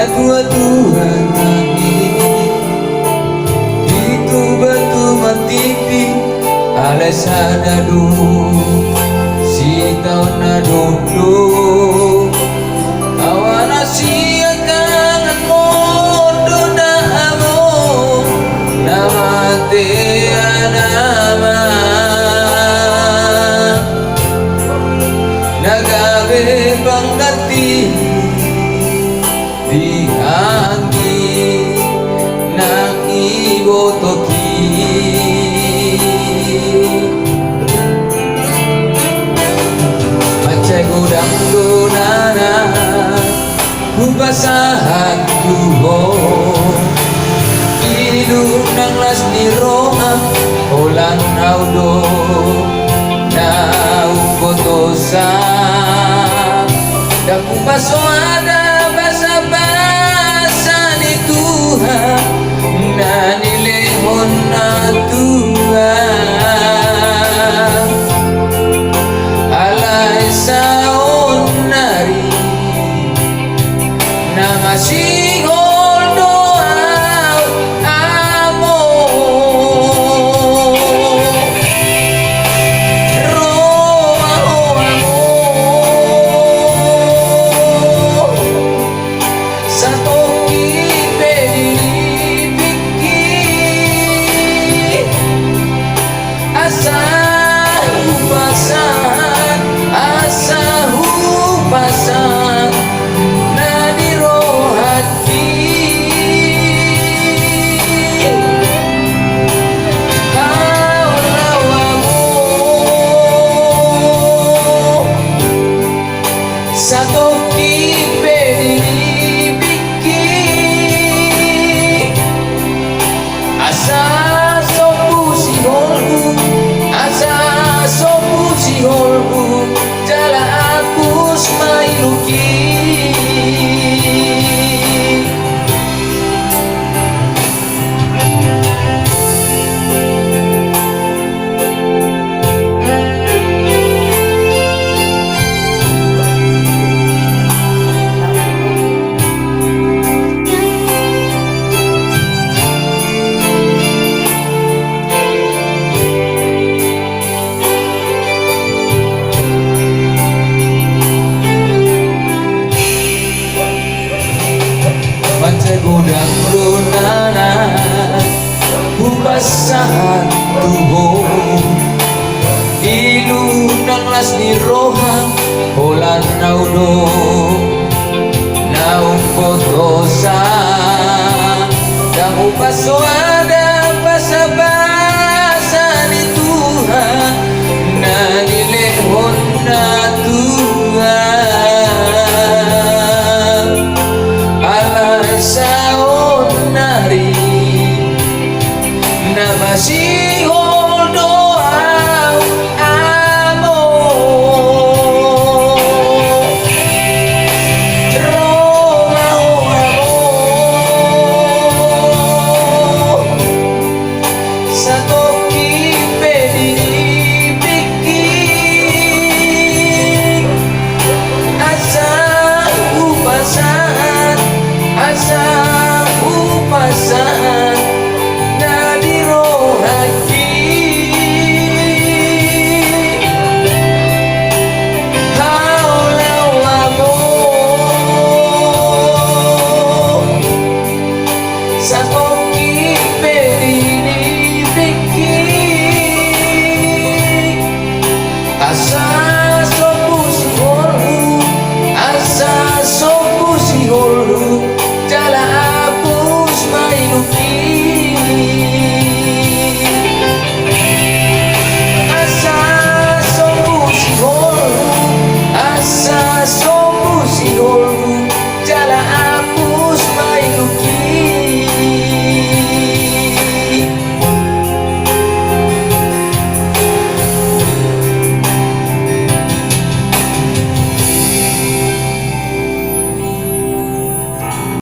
tua-tua lagi itu batu matipi alasan aduh si tahun aduh kawan asia kangen modo namo nama nama nagabe bangkati dihangi nang ibotoki macai gudang gunana kupasahan duho hidup nang las di roha olan audo nau botosa dan kupaso ada Tuhan nani lehon na Tuhan alai saon nari nama singol doa amo roa amo satu pasan nadi rohati kau lawamu satu kipe dibiki asa sopu si holku asa sopu si holku jala Mairuki gudang lunana kupasahan tuho ilu nang las di roha holan naudo naung potosa dan upasoan